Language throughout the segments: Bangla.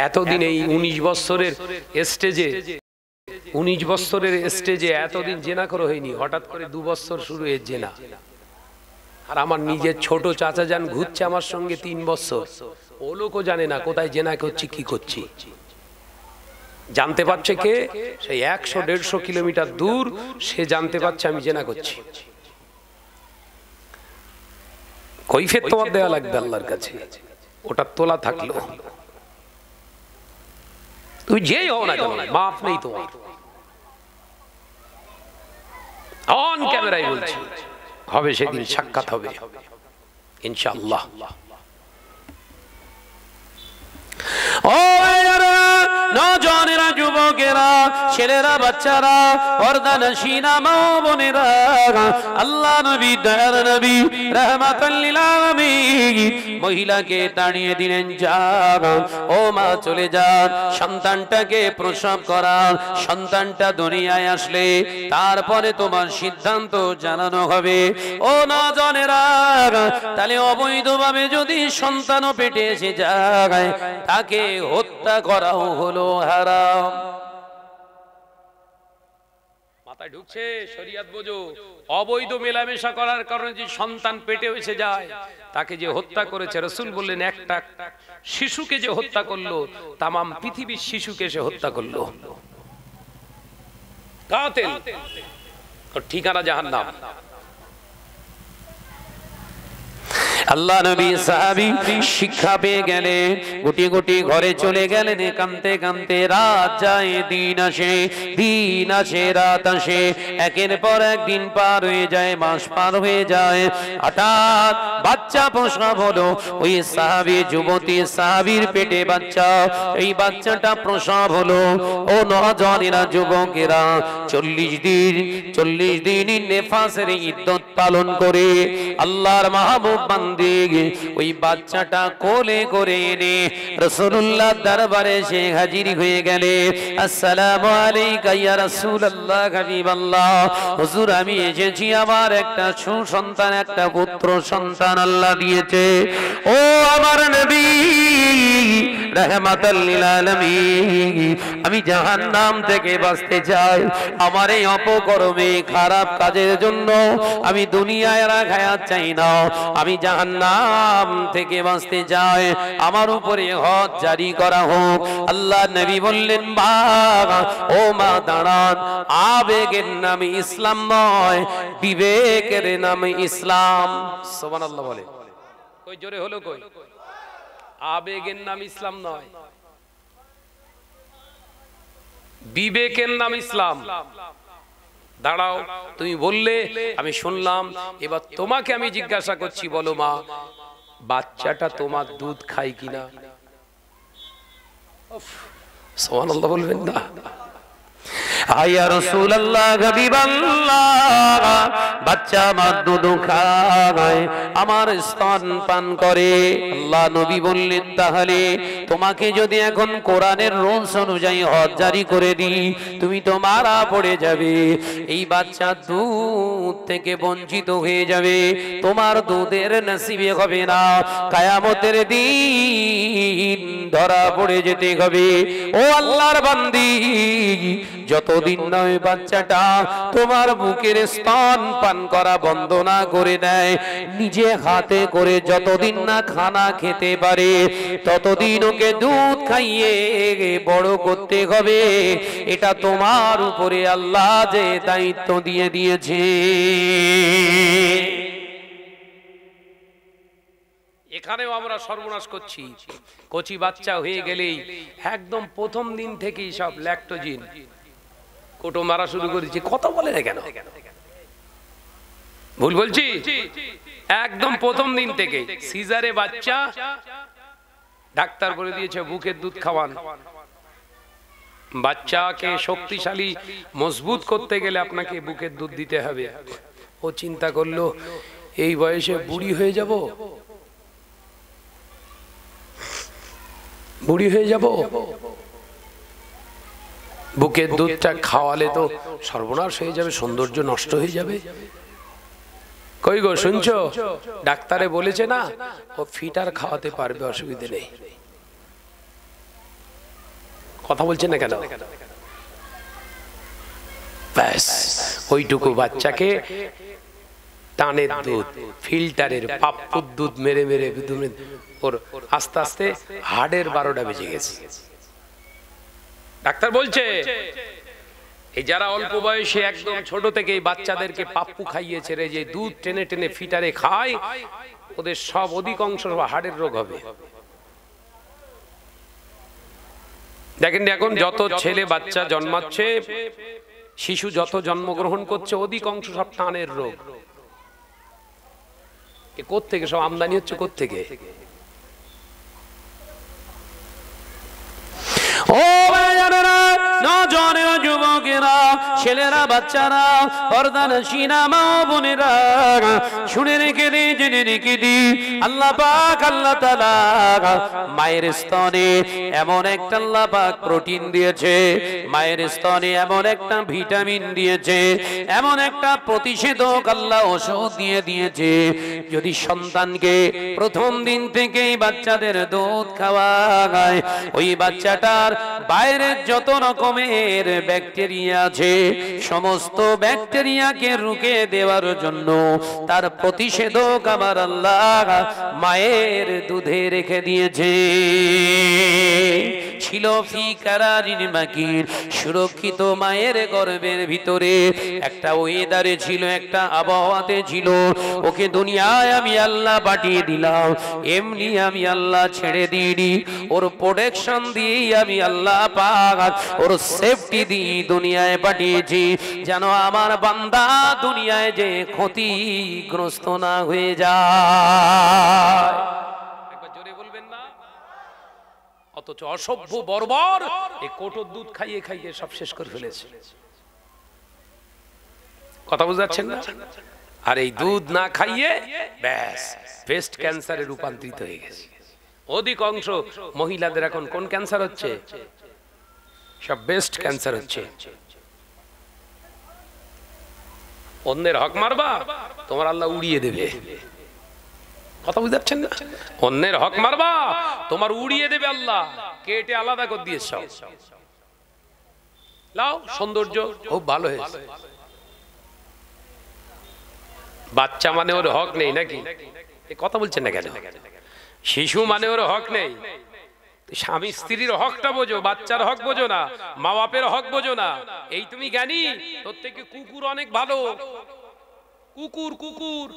এতদিন এই 19 বছরের স্টেজে 19 বছরের স্টেজে এতদিন জেনা করে হয়নি, হঠাৎ করে 2 বছর শুরু হয়ে জেনা। আর আমার নিজের ছোট চাচা যান ঘুরছে আমার সঙ্গে 3 বছর, ও লোকও জানে না কোথায় জেনা করছি কি করছি। জানতে পারছে কে? সেই 100-150 কিলোমিটার দূর সে জানতে পারছে আমি জেনা করছি। কৈফিয়ত তোমার দেওয়া লাগবে আল্লাহর কাছে, ওটা তোলা থাকলো। তুই যেই হও না কেন, মাফ নেই তোমার। অন ক্যামেরায় বলছি, হবে সেদিন সাক্ষাৎ হবে ইনশাআল্লাহ। ও নওজওয়ানেরা, যুবকেরা, ছেলেরা, বাচ্চারা, পর্দানশীনা মা বোনেরা, আল্লাহ নবী, দয়ার নবী, রাহমাতাল লিল আলামিন মহিলাকে তাড়িয়ে দিলেন, যান ও মা চলে যান, সন্তানটাকে প্রসব করান, সন্তানটা দুনিয়ায় আসলে তারপরে তোমার সিদ্ধান্ত জানানো হবে। ও নওজওয়ানেরা, তাহলে অবৈধভাবে যদি সন্তানও পেটে এসে যায় তাকে হত্যা করাও হলো হারাম। মাথায় ঢুকছে? শরীয়ত বোঝো। অবৈধ মেলামেশা করার কারণে যে সন্তান পেটে এসে যায় তাকে যে হত্যা করেছে, রাসূল বললেন একটা শিশুকে যে হত্যা করলো তামাম পৃথিবীর শিশুকে সে হত্যা করলো। কাতিল, ওর ঠিকানা জাহান্নাম। আল্লাহ নবী সাহাবী শিক্ষা পেয়ে গেলেন, গুটি গুটি ঘরে চলে গেলেন। কাঁদতে কাঁদতে রাত যায়, দিন আসে, দিন আসে, রাত আসে, একের পর এক দিন পার হয়ে যায়, মাস পার হয়ে যায়। হঠাৎ বাচ্চা প্রসব হলো। ওই সাহাবী যুবতী সাহাবীর পেটে বাচ্চা, এই বাচ্চাটা প্রসব হলো। ও নওজওয়ানেরা, যুবকেরা, 40 দিন নেফাসের ইদ্দত পালন করে আল্লাহর মাহবুব বান্দা ওই বাচ্চাটা কোলে করে এনে রাসূলুল্লাহ দরবারে সে হাজির হয়ে গেলে। আসসালামু আলাইকা ইয়া রাসূলুল্লাহ, হাবিবাল্লাহ, হুজুর আমি এসেছি, আমার একটা সুসন্তান, একটা পুত্র সন্তান আল্লাহ দিয়েছে। ও আমার নবী রাহমাতাল লিল আলামিন, আমি জাহান্নাম থেকে বাঁচতে চাই। আমার এই অপকর্মে, খারাপ কাজের জন্য আমি দুনিয়ায় রাখায়াত চাই না, আমি জাহান্নাম থেকে বাঁচতে চাই। আমার উপরে হদ জারি করা হোক। আল্লাহ নবী বললেন, বাবা ও মা দাঁড়ান, আবেগের নামে ইসলাম নয়, বিবেকের নামে ইসলাম। সুবহানাল্লাহ বলে। কই জোরে হলো কই? আবেগের নাম ইসলাম নয়, বিবেকের নাম ইসলাম। দাঁড়াও, তুমি বললে, আমি শুনলাম, এবার তোমাকে আমি জিজ্ঞাসা করছি, বলো মা, বাচ্চাটা তোমার দুধ খায় কিনা? সুবহানাল্লাহ বলবেন না? আয়া রাসূলুল্লাহ, হাবিবাল্লাহ, বাচ্চা আমার দুধ খায়, আমার স্তন পান করে। আল্লাহ নবী বললেন, তাহলে তোমাকে যদি এখন কোরআনের রুলস অনুযায়ী হদ জারি করে দিই, তুমি তো মারা পড়ে যাবে, এই বাচ্চা দুধ থেকে বঞ্চিত হয়ে যাবে, তোমার দুধের নসিবে হবে না, কিয়ামতের দিন ধরা পড়ে যেতে হবে। ও আল্লাহর বান্দি, যতদিন নয় বাচ্চাটা তোমার বুকের স্তন পান করা বন্ধ না করে দেয়, নিজে হাতে করে যতদিন না খানা খেতে পারে, ততদিন ওকে দুধ খাইয়ে বড় করতে হবে। এটা তোমার উপরে আল্লাহ যে দায়িত্ব দিয়ে দিয়েছে। এখানেও আমরা সর্বনাশ করছি। কচি বাচ্চা হয়ে গেলেই একদম প্রথম দিন থেকেই সব ল্যাকটোজিন কোটো মারা শুরু করেছি। কথা বলে না কেন? ভুল বলছি? একদম প্রথম দিন থেকে সিজারে বাচ্চা, ডাক্তার বলে দিয়েছে বুকের দুধ খাওয়ান। বাচ্চাকে শক্তিশালী মজবুত করতে গেলে আপনাকে বুকের দুধ দিতে হবে। ও চিন্তা করলো, এই বয়সে বুড়ি হয়ে যাব, বুড়ি হয়ে যাব, বুকের দুধটা খাওয়ালে তো সর্বনাশ হয়ে যাবে, সৌন্দর্য নষ্ট হয়ে যাবে। কই গো শুনছো? ডাক্তারে বলেছে না ও ফিটার খাওয়াতে পারবে, অসুবিধে নেই। কথা বলছেন না কেন? ব্যাস ওইটুকু বাচ্চাকে টানের দুধ, ফিল্টারের পাপ্পুর দুধ মেরে মেরে ওর আস্তে আস্তে হাড়ের 12টা বেজে গেছে। ডাক্তার বলছে এই যারা অল্প বয়সে একদম ছোট থেকে বাচ্চাদেরকে পাপ্পু খাইয়েছে রে, যে দুধ টেনে টেনে ফিটারে খায়, ওদের সব অধিকাংশ হাড়ের রোগ হবে। দেখেন এখন যত ছেলে বাচ্চা জন্মাচ্ছে, শিশু যত জন্মগ্রহণ করছে, অধিকাংশ সব টানের রোগ। কোত্থেকে সব আমদানি হচ্ছে? কোত্থেকে? ও নজরের যুবকেরা, ছেলেরা, বাচ্চারা, পর্দানশীনা মা বোনেরা, শুনে রেখে দি, জেনে রেখে দি, আল্লাহ পাক আল্লাহ তাআলা মায়ের স্তনে এমন একটা আল্লাহ পাক প্রোটিন দিয়েছে, মায়ের স্তনে এমন একটা ভিটামিন দিয়েছে, এমন একটা প্রতিষেধক আল্লাহ ওষুধ দিয়ে দিয়েছে, যদি সন্তানকে প্রথম দিন থেকেই বাচ্চাদের দুধ খাওয়ায়, ওই বাচ্চাটার বাইরের যত রকমের ব্যাকটেরিয়া আছে, সমস্ত ব্যাকটেরিয়াকে রুখে দেওয়ার জন্য তার প্রতিষেধক আমার আল্লাহ মায়ের দুধে রেখে দিয়েছে। ছিল ফি কারারিন মাকিন, সুরক্ষিত মায়ের গর্ভের ভিতরে একটা ওয়েদারে ছিল, একটা আবহাওয়াতে ছিল। ওকে দুনিয়ায় আমি আল্লাহ পাঠিয়ে দিলাম, এমনি আমি আল্লাহ ছেড়ে দিইনি, ওর প্রোটেকশন দিয়ে আমি আল্লাহ পাক ওর সেফটি দিয়ে দুনিয়ায় পাঠিয়েছি, যেন আমার বান্দা দুনিয়ায় যে ক্ষতিগ্রস্ত না হয়ে যায়। একবার জোরে বলবেন না? অথচ অসভ্য বর্বর এই কোটোর দুধ খাইয়ে খাইয়ে সব শেষ করে ফেলেছে। কথা বুঝতে পারছেন না? আর এই দুধ না খাইয়ে ব্যাস ব্রেস্ট ক্যান্সারে রূপান্তরিত হয়ে গেছে। অধিকাংশ মহিলাদের এখন কোন ক্যান্সার হচ্ছে? সব ব্রেস্ট ক্যান্সার হচ্ছে। অন্যের হক মারবা, তোমার আল্লাহ উড়িয়ে দেবে। কথা বুঝতে পারছেন না? অন্যের হক মারবা, তোমার উড়িয়ে দেবে আল্লাহ, কেটে আলাদা করে দিয়ে সব লাও। সৌন্দর্য খুব ভালো হয়েছে। বাচ্চা মানে ওর হক নেই নাকি? কথা বলছেন না কেন? শিশু মানে ওর হক নেই। স্বামী স্ত্রীর হকটা বোঝো, বাচ্চার হক বোঝো না, মা বাপের হক বোঝো না। এই তুমি জ্ঞানী, তোর থেকে কুকুর অনেক ভালো। কুকুর কুকুর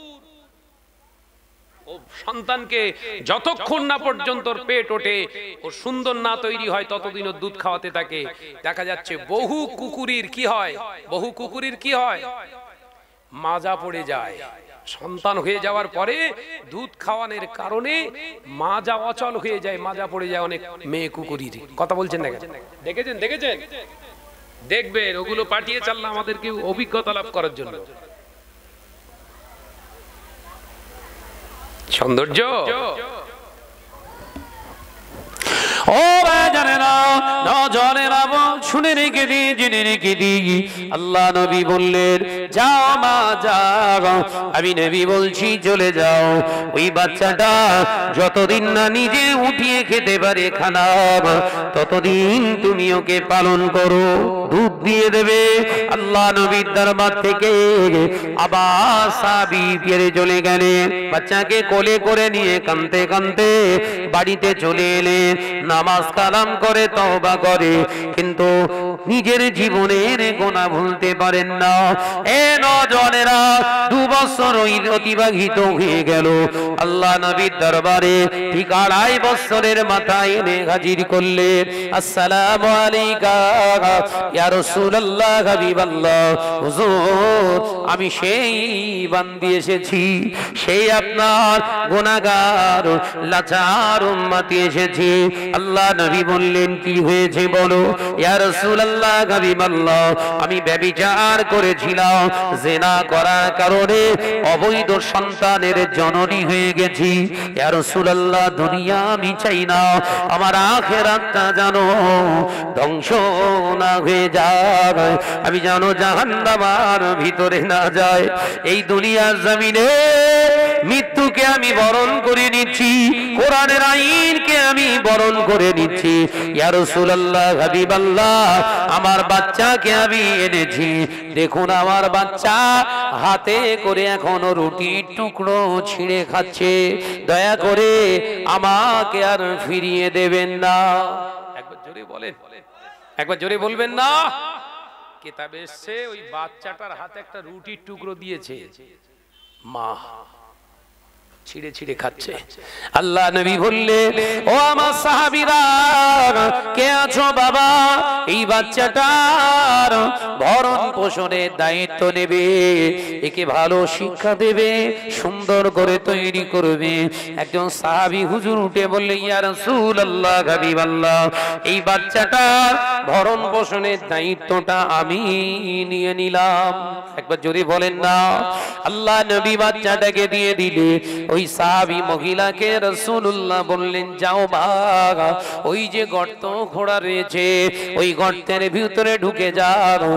ও সন্তানকে যতক্ষণ না পর্যন্ত পেট ওঠে, ও সুন্দর না তৈরি হয়, ততদিন ওর দুধ খাওয়াতে থাকে। দেখা যাচ্ছে বহু কুকুরির কি হয়, বহু কুকুরির কি হয়, মাজা পড়ে যায়। সন্তান হয়ে যাওয়ার পরে দুধ খাওয়ানোর কারণে মাজা অচল হয়ে যায়, মাজা পড়ে যায় অনেক মেয়ে কুকুরির। কথা বলছেন না? দেখেছেন? দেখেছেন? দেখবেন, ওগুলো পাঠিয়ে চাললাম আমাদেরকে অভিজ্ঞতা লাভ করার জন্য। সৌন্দর্য ও জানেনা, নজরেরা শুনে রেখে দি, জেনে রেখে দি, আল্লাহ নবী বললেন যাও মা যাও, আমি নবী বলছি চলে যাও। ওই বাচ্চাটা যতদিন না নিজে উঠিয়ে খেতে পারে খানা, ততদিন তুমি ওকে পালন করো, দুধ দিয়ে দেবে। আল্লাহ নবীর দরবার থেকে আবার সাহাবী ফিরে চলে গেলেন, বাচ্চাকে কোলে করে নিয়ে কাঁদতে কাঁদতে বাড়িতে চলে এলেন। নামাজ কালাম করে তওবা করে, কিন্তু নিজের জীবনের গুনাহ ভুলতে পারেন না। এ নজনেরা 2 বছর অতিবাহিত হয়ে গেল। আল্লাহ নবীর দরবারে ঠিক 2.5 বছরের মাথায় এনে হাজির করলেন। আসসালামু আলাইকা ইয়া রাসূলুল্লাহ, হাবিবাল্লাহ, হুজুর আমি সেই বান্দি এসেছি, সেই আপনার গুনাহগার লাচার উম্মতি এসেছি। আল্লাহ নবী বললেন কি হয়েছে বলো? ইয়া রাসূলুল্লাহ, হাবিবাল্লাহ আমি ব্যভিচার করেছিলাম, জিনা করার কারণে অবৈধ সন্তানের জননী হয়ে গেছি। ইয়া রাসূলুল্লাহ দুনিয়া আমি চাই না, আমার আখিরাতটা জানো ধ্বংস না হয়ে যায়, আমি জানো জাহান্নামের ভিতরে না যায়। এই দুনিয়ার জমিনে মৃত্যুকে আমি বরণ করে নিচ্ছি, কোরআনের আইনকে আমি বরণ করে নিচ্ছি। ইয়া রাসূলুল্লাহ, হাবিবাল্লাহ, আমার বাচ্চাকে আমি এনেছি, দেখুন আমার বাচ্চা হাতে করে এখনো রুটির টুকরো ছিঁড়ে খাচ্ছে, দয়া করে আমাকে আর ফিরিয়ে দেবেন না। একবার জোরে বলেন, একবার জোরে বলবেন না। কিতাবে এসেছে ওই বাচ্চাটার হাতে একটা রুটির টুকরো দিয়েছে, মা ছিঁড়ে ছিঁড়ে খাচ্ছে। আল্লাহ নবী বললেন, ও আমার সাহাবীরা, কে আছো বাবা, এই বাচ্চাটার ভরণ পোষণের দায়িত্ব নেবে, একে ভালো শিক্ষা দেবে, সুন্দর করে তৈরি করবে। একজন সাহাবী হুজুর উঠে বললেন, ইয়া রাসূলুল্লাহ, হাবিবাল্লাহ, এই বাচ্চাটার ভরণ পোষণের দায়িত্বটা আমি নিয়ে নিলাম। একবার জোরে বলেন না। আল্লাহ নবী বাচ্চাটাকে দিয়ে দিলে ওই সাহাবী মহিলাকে রাসূলুল্লাহ বললেন, যাও বাবা, ওই যে গর্ত খোঁড়া রয়েছে ওই গর্তের ভিতরে ঢুকে যাও,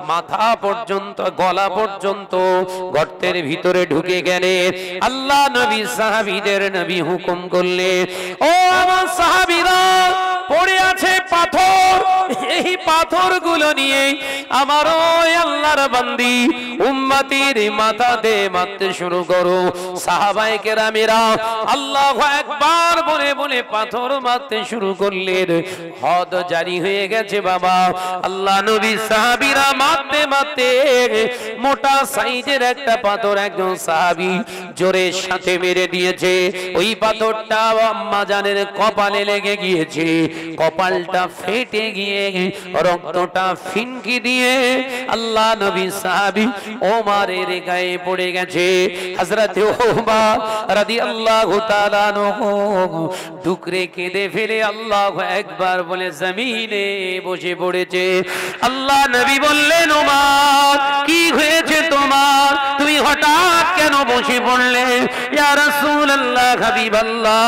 মাথা পর্যন্ত গলা পর্যন্ত গর্তের ভিতরে ঢুকে গেলে আল্লাহ নবী সাহাবীদের নবী হুকুম করলেন, ও আমার সাহাবীরা, পড়ে আছে পাথর, এই পাথরগুলো নিয়ে আমার ওই আল্লাহর বান্দি উম্মতির মাথাতে মারতে শুরু করো। সাহাবায়ে কেরামেরা আল্লাহু আকবার বলে বলে পাথর মারতে শুরু করলেন। হদ জারি হয়ে গেছে বাবা। আল্লাহ নবী সাহাবীরা মারতে মারতে মোটা সাইজের একটা পাথর একজন সাহাবী জোরের সাথে মেরে দিয়েছে। ওই পাথরটা আম্মা জানের কপালে লেগে গিয়েছে, কপালটা ফেটে গিয়ে রক্তটা ফিনকি দিয়ে আল্লাহ নবী সাহাবী ওমরের গায়ে পড়ে গেছে। হযরত ওমর রাদিয়াল্লাহু তাআলা আনহু ডুকরে কেঁদে ফেলে আল্লাহু আকবার বলে জমিনে বসে পড়েছে। আল্লাহ নবী বললেন, ওমর, কি হয়েছে তোমার, তুমি হঠাৎ কেন বসে পড়লে? ইয়া রাসূলুল্লাহ, হাবিবাল্লাহ,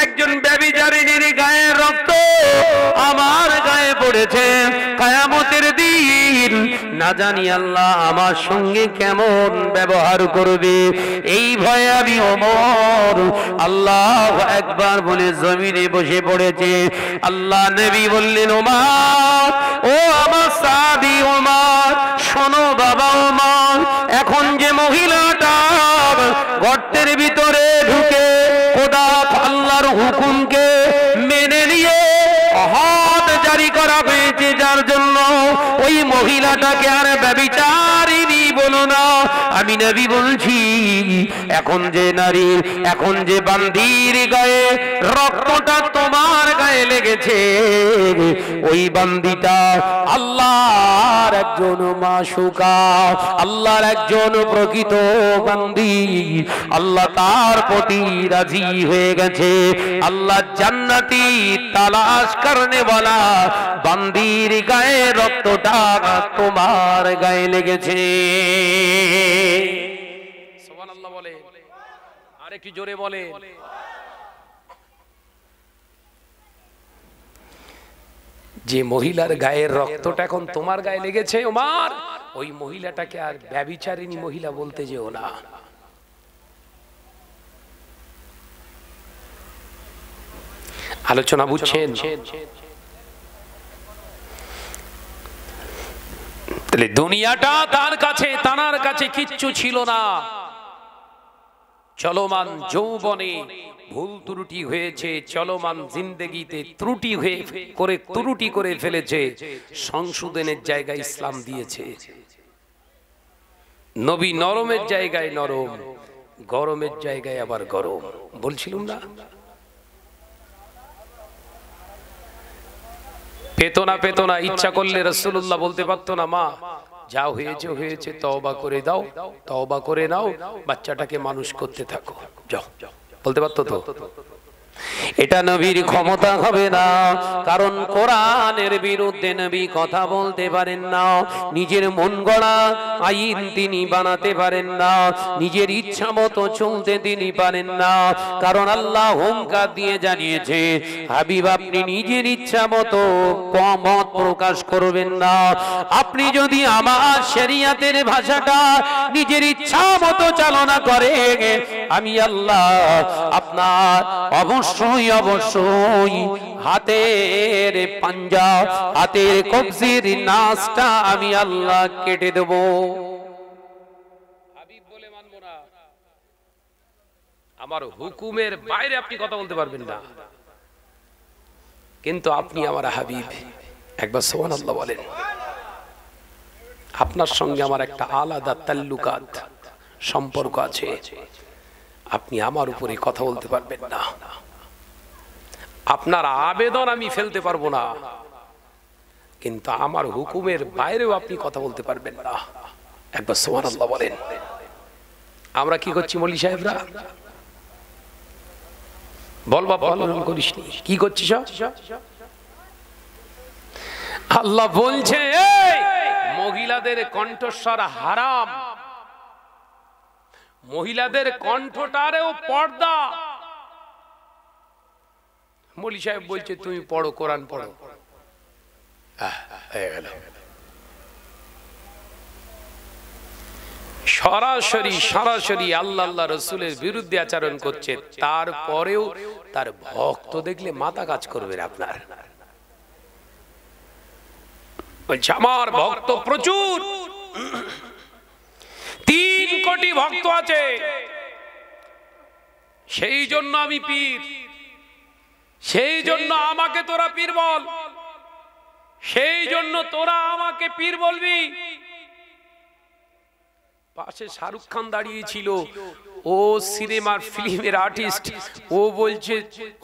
একজন ব্যভিচারিণীর গায়ের রক্ত আমার গায়ে পড়েছে, কিয়ামতের দিন না জানি আল্লাহ আমার সঙ্গে কেমন ব্যবহার করবে, এই ভয়ে আমি ওমর আল্লাহু আকবার বলে জমিনে বসে পড়েছে। আল্লাহ নবী বললেন, ওমর, ও আমার সাহাবী ওমর, শোনো বাবা ওমর, এখন যে মহিলাটা গর্তের ভিতরে ঢুকে খোদা আল্লাহর হুকুমকে মেনে নিয়ে হদ জারি করা হয়েছে, যার জন্য ওই মহিলাটাকে আর ব্যভিচারিণী বলো না, আমি নবী বলছি, এখন যে নারী, এখন যে বান্দির গায়ে রক্তটা তোমার গায়ে লেগেছে, ওই বান্দিটা আল্লাহর একজন মাসুকা, আল্লাহর একজন প্রকৃত বান্দি, আল্লাহ তার প্রতি রাজি হয়ে গেছে। আল্লাহ জান্নাতি তালাশ করনে वाला বান্দির গায়ে রক্তটা তোমার গায়ে লেগেছে। সুবহানাল্লাহ বলে, আর একটু জোরে বলে। যে মহিলার গায়ের রক্তটা এখন তোমার গায়ে লেগেছে ওমর, ওই মহিলাটাকে আর ব্যভিচারিণী মহিলা বলতে যেও না। আলোচনা বুঝছেন? তাহলে দুনিয়াটা তার কাছে, তানার কাছে কিচ্ছু ছিল না। চলমান যৌবনে ভুল ত্রুটি হয়েছে, চলমান জিন্দেগিতে ত্রুটি করে ফেলেছে, সংশোধনের জায়গায় ইসলাম দিয়েছে। নবী নরমের জায়গায় নরম, গরমের জায়গায় আবার গরম, বলছিলাম না? পেতো না, ইচ্ছা করলে রাসূলুল্লাহ বলতে পারতো না, মা যা হয়েছে হয়েছে, তওবা করে দাও, তওবা করে নাও, বাচ্চাটাকে মানুষ করতে থাকো, যাও, বলতে পারতো তো? এটা নবীর ক্ষমতা হবে না, কারণ কোরআনের বিরুদ্ধে নবী কথা বলতে পারেন না, নিজের মন গড়া আইন তিনি বানাতে পারেন না, নিজের ইচ্ছা মতো চলতে তিনি পারেন না, কারণ আল্লাহ হুঙ্কার দিয়ে জানিয়েছে হাবিব আপনি নিজের ইচ্ছা মতো মত প্রকাশ করবেন না। আপনি যদি আমার শরিয়তের ভাষাটা নিজের ইচ্ছা মতো চালনা করে, আমি আল্লাহ আপনার অবশ্যই অবশ্যই হাতের পাঞ্জা, হাতের কবজির নাসটা আমি আল্লাহ কেটে দেব। হাবিব বলে মানব না, আমার হুকুমের বাইরে আপনি কথা বলতে পারবেন না, কিন্তু আপনি আমার হাবিব। একবার সুবহানাল্লাহ বলেন। আপনার সঙ্গে আমার একটা আলাদা তাল্লুকাত, সম্পর্ক আছে, আপনি আমার উপরে কথা বলতে পারবেন না, আপনার আবেদন আমি ফেলতে পারবো না, কিন্তু আমার হুকুমের বাইরেও আপনি কথা বলতে পারবেন না। একবার সুবহানাল্লাহ বলেন। আমরা কি করছি মৌলভী সাহেবরা? বলবা বলন করিস নি, কি করছিস? আল্লাহ বলছে মহিলাদের কণ্ঠস্বর হারাম, মহিলাদের কণ্ঠটারেও পর্দা। মৌলভী সাহেব বলছে তুমি পড়ো, কোরআন পড়ো। সরাসরি সরাসরি আল্লাহ আল্লাহ রসুলের বিরুদ্ধে আচরণ করছে, তারপরেও তার ভক্ত দেখলে মাথা কাজ করবে আপনার। আমার ভক্ত প্রচুর, 3 কোটি ভক্ত আছে, সেই জন্য আমি পীর, সেই জন্য আমাকে তোরা পীর বল, সেই জন্য তোরা আমাকে পীর বলবি। পাশে শাহরুখ খান দাঁড়িয়ে ছিল, ও সিনেমার ফিল্মের আর্টিস্ট, ও বলছে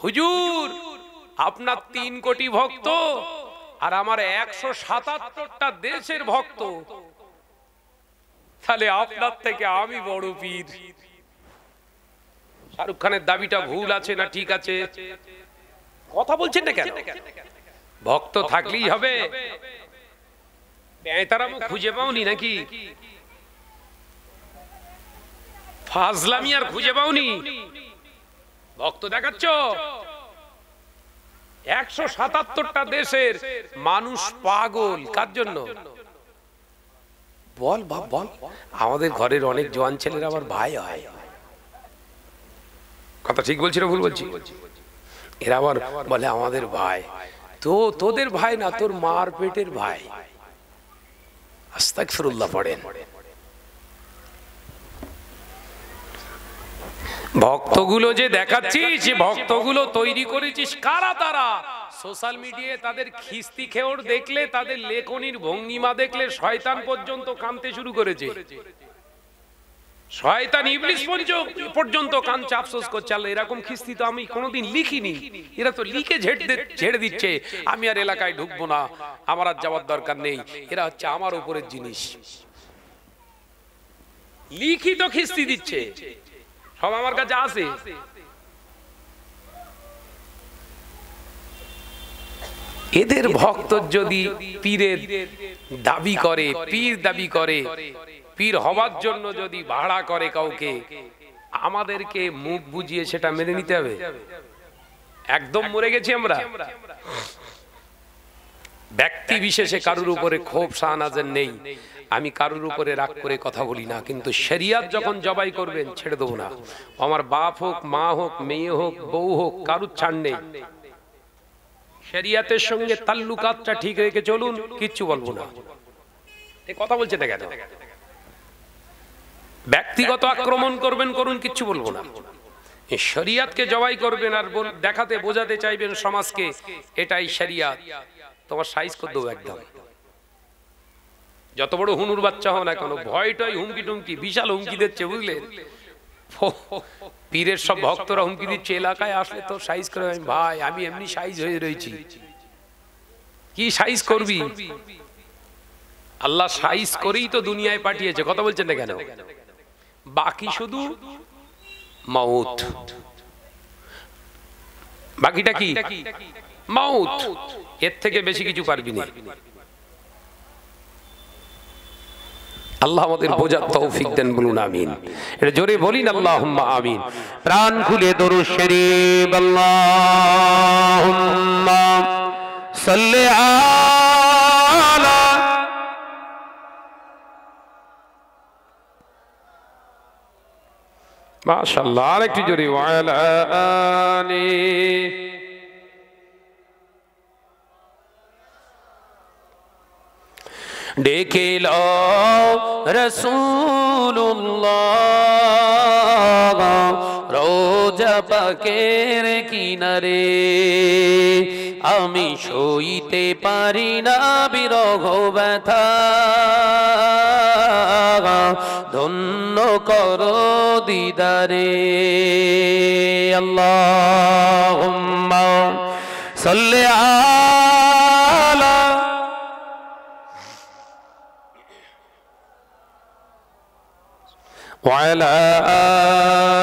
হুজুর আপনার 3 কোটি ভক্ত আর আমার 177টা দেশের ভক্ত, তাহলে আপনার থেকে আমি বড় পীর। শাহরুখ খানের দাবিটা ভুল আছে না ঠিক আছে? কথা বলছেন না কেন? ভক্ত থাকলেই হবে? পেঁতারামও খুঁজে পাওনি নাকি? ফাজলামি আর খুঁজে পাওনি? ভক্ত দেখাচ্ছ? 177টা দেশের মানুষ পাগল কার জন্য? বল বাপ বল। আমাদের ঘরের অনেক জওয়ান ছেলেরা আমার ভাই হয়। কথা ঠিক বলছি না ভুল বলছি? এরা আবার বলে আমাদের ভাই। তো তোদের ভাই না, তোর মার পেটের ভাই। আস্তাগফিরুল্লাহ পড়েন। ভক্তগুলো যে দেখাচ্ছিস, যে ভক্তগুলো তৈরি করেছিস কারা তারা? সোশ্যাল মিডিয়ায় তাদের খিস্তি খেওর দেখলে, তাদের লেখনির ভঙ্গিমা দেখলে শয়তান পর্যন্ত কাঁদতে শুরু করেছে। শয়তান ইবলিস পর্যন্ত কাঁদছে, আফসোস করছে আল্লাহ এরকম খিস্তি তো আমি কোনোদিন লিখিনি, এরা তো লিখে ঝেড়ে দিচ্ছে, আমি আর এলাকায় ঢুকবো না, আমার আর যাওয়ার দরকার নেই, এরা হচ্ছে আমার উপরের জিনিস। লিখিত খিস্তি দিচ্ছে, সব আমার কাছে আছে। এদের ভক্ত যদি পীরের দাবি করে, পীর দাবি করে, পীর হওয়ার জন্য যদি ভাড়া করে কাউকে, আমাদেরকে মুখ বুঝিয়ে সেটা মেনে নিতে হবে। একদম মরে গেছি আমরা। ব্যক্তি বিশেষে কারুর উপরে ক্ষোভ শাহনাজের নেই, আমি কারুর উপরে রাগ করে কথা বলি না, কিন্তু শরিয়ত যখন জবাই করবেন ছেড়ে দেবো না। আমার বাপ হোক, মা হোক, মেয়ে হোক, বউ হোক, কারুর ছাড় নেই। শরিয়তের সঙ্গে তাল্লুকাতটা ঠিক রেখে চলুন, কিচ্ছু বলবো না। এই কথা বলছে না কেন? ব্যক্তিগত আক্রমণ করবেন করুন, কিচ্ছু বলবো না। শরিয়তকে জবাই করবেন আর দেখাতে বোঝাতে চাইবেন সমাজকে এটাই শরিয়ত, তোমার সাইজ করে দেবো একদম। যত বড় হুনুর বাচ্চা হও না কেন, ভয়টাই হুমকি টুমকি, বিশাল হুমকি দিচ্ছে বুঝলেন। পীরের সব ভক্তরা হুমকি দিচ্ছে, এলাকায় আসলে তো সাইজ করে, ভাই আমি এমনি সাইজ হয়ে রয়েছি। কি সাইজ করবি? আল্লাহ সাইজ করেই তো দুনিয়ায় পাঠিয়েছে, কথা বলছেন না কেন? বাকি শুধু মাউত। বাকিটা কি? মাউত। এর থেকে বেশি কিছু পারবি না। আল্লাহ আমাদের বোঝার তৌফিক দেন, বলুন আমিন। এটা জোরে বলিন আল্লাহুম্মা আমিন। প্রাণ খুলে দরুদ শরীফ আল্লাহুম্মা সাল্লি আলা মাশাআল্লাহ। আরেকটু জোরে ওয়া আলা আলি। ডেকে লও রাসূলুল্লাহ রোজা পাকের কিনারে, আমি সইতে পারি না বিরহ ব্যথা, ধন্য করো দিদারে। আল্লাহুম্মা সাল্লি আলা ওয়া আলা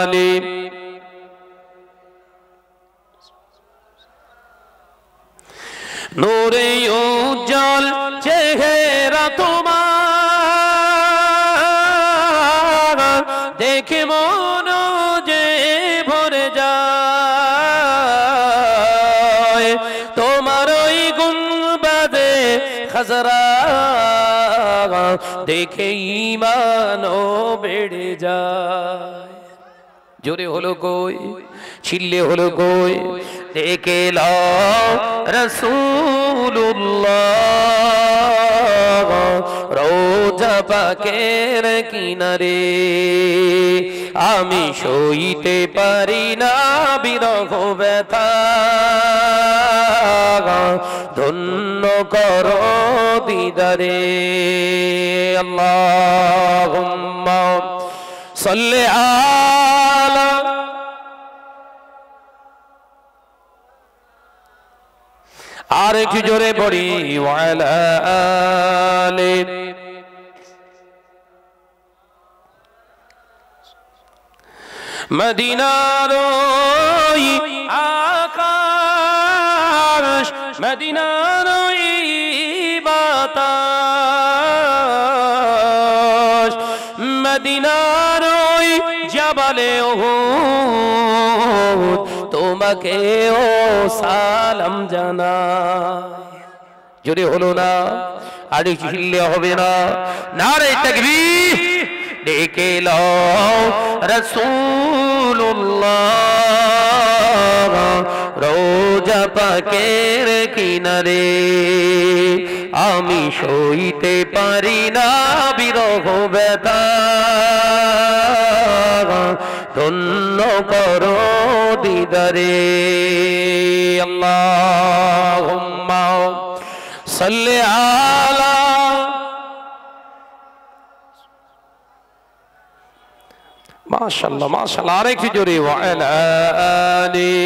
আলি। নূরে উজ্জ্বল চেহারা তোমার, দেখে মন যে ভরে যায়, তোমার ওই গুম্বাদে খাজরা দেখে ঈমানও বেড়ে যায়। জোরে হলো কই, চিল্লে হলো কই। দেখে লও রাসূলুল্লাহ রোজা পাকের কিনারে, আমি সইতে পারি না বিরহ ব্যথা, ধন্য করো দিদারে। আল্লাহুম্মা সাল্লি আলা আর একটু জোরে পড়ি ওয়া আলা আলি। মদিনার ওই আকাশ, মদিনার ওই বাতাস, মদিনার ওই জাবালে উহুদ, তোমাকে ও সালাম জানাই। জোরে হলো না, আর চিল্লে হবে না। নারে তাকবীর। ডেকে লও রাসূলুল্লাহ রোজা পাকের কিনারে, আমি সইতে পারি না বিরহ ব্যথা, ধন্য করো দিদারে। আল্লাহুম্মা সাল্লি আলা মাশাআল্লাহ মাশাআল্লাহ। আরেকটু জোরে ওয়া আলা আলি।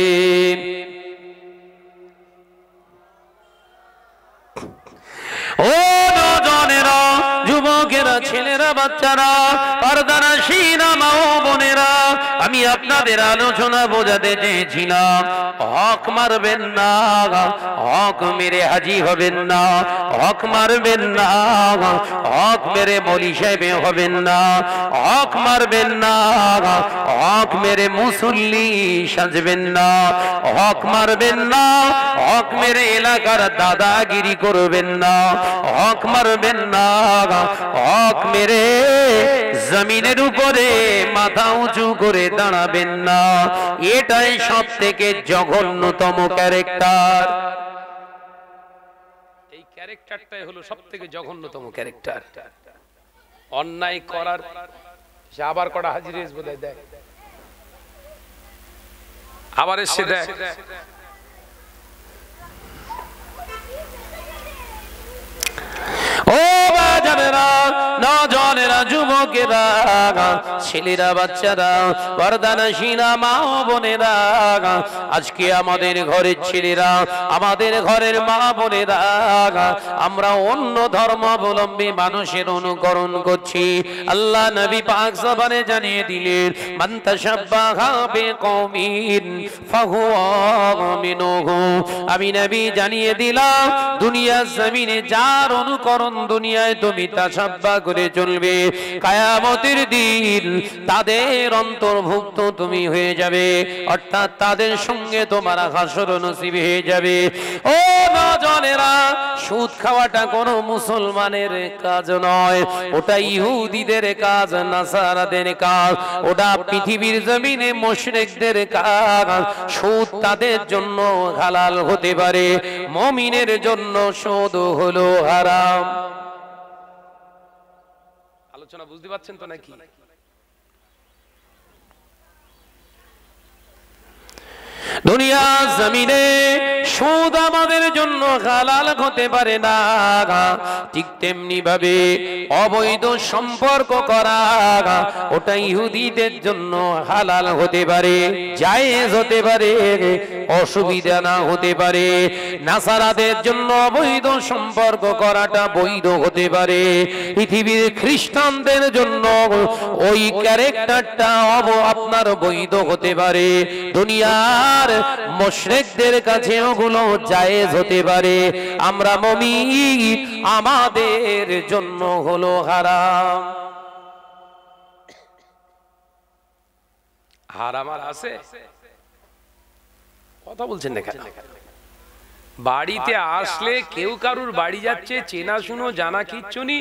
ও নওজোয়ানেরা, যুবকেরা, ছেলেরা, বাচ্চারা, পর্দানশীনা মা ও বোনেরা, আমি আপনাদের আলোচনা বোঝাতে চেয়েছিলাম হক মারবেন না, হক মেরে হাজি হবেন না, হক মারবেন না, হক মেরে মৌলী সাহেব হবেন না, হক মারবেন না, হক মেরে মুসল্লি সাজবেন না, হক মারবেন না, হক মেরে এলাকার দাদাগিরি করবেন না, হক মারবেন না, হক মেরে জমিনের উপরে মাথা উঁচু করে দাঁড়াবেন না। এটাই সব থেকে জঘন্যতম ক্যারেক্টার। এই ক্যারেক্টারটাই হলো সব থেকে জঘন্যতম ক্যারেক্টার। অন্যায় করার সে আবার কটা হাজির বোধহয় দেয়, আবার এসে দেয়। ও বাজানেরা, নজনেরা, যুবকেরা, ছেলেরা, বাচ্চারা, পর্দানশীলা মা বোনেরা, আজকে আমাদের ঘরের ছেলেরা, আমাদের ঘরের মা বোনেরা, আমরা অন্য ধর্মাবলম্বী মানুষের অনুকরণ করছি। আল্লাহ নবী পাক জবানে জানিয়ে দিলেন, মান তাশাব্বাহা বিকওমিন ফাহুয়া মিনহু। আমি নবী জানিয়ে দিলাম, দুনিয়ার জমিনে যার অনুকরণ দুনিয়ায় তুমি তাশাব্বাহ করে চলবে, কিয়ামতের দিন তাদের অন্তর্ভুক্ত তুমি হয়ে যাবে, অর্থাৎ তাদের সঙ্গে তোমার হাসর নসিব হয়ে যাবে। ও নজনেরা, সুদ খাওয়াটা কোনো মুসলমানের কাজ নয়, ওটা ইহুদিদের কাজ, নাসারাদের কাজ, ওটা পৃথিবীর জমিনে মুশরিকদের কাজ। সুদ তাদের জন্য হালাল হতে পারে, মুমিনের জন্য সুদ হলো হারাম। আলোচনা বুঝতে পারছেন তো নাকি? দুনিয়া জমিনে সুদ আমাদের জন্য হালাল হতে পারে না, ঠিক তেমনি ভাবে অবৈধ সম্পর্ক করা ওটা ইহুদিদের জন্য হালাল হতে পারে, জায়েজ হতে পারে, অসুবিধা না হতে পারে। নাসারাদের জন্য অবৈধ সম্পর্ক করাটা বৈধ হতে পারে, পৃথিবীর খ্রিস্টানদের জন্য ওই ক্যারেক্টারটা আপনার বৈধ হতে পারে, দুনিয়ার মুশরিকদের কাছে ওগুলো জায়েজ হতে পারে। আমরা মুমিন, আমাদের জন্য হলো হারাম। হারাম আর আছে? কথা বলছেন না কেন? বাড়িতে আসলে কেউ কারুর বাড়ি যাচ্ছে, চেনা শুনো জানা কিচ্ছু নেই,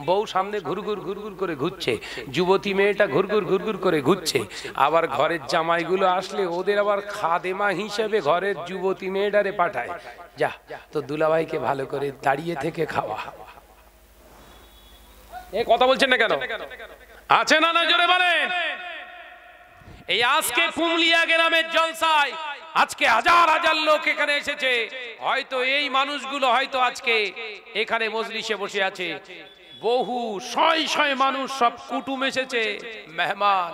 বউ সামনে ঘুরঘুর ঘুরঘুর করে ঘুরছে, যুবতী মেয়েটা ঘুরঘুর ঘুরঘুর করে ঘুরছে, আবার ঘরের জামাইগুলো আসলে ওদের আবার খাদেমা হিসেবে ঘরের যুবতী মেয়েটারে পাঠায়, যা তো দুলাভাইকে ভালো করে দাঁড়িয়ে থেকে খাওয়া। এই কথা বলছেন না কেন? আছে না না জোরে বলেন। এই আজকে পুমলিয়া গ্রামের জলসায় আজকে হাজার হাজার লোক এখানে এসেছে, হয়তো এই মানুষগুলো হয়তো আজকে এখানে মজলিসে বসে আছে, বহু শয় শয় মানুষ, সব কুটুম এসেছে, মেহমান।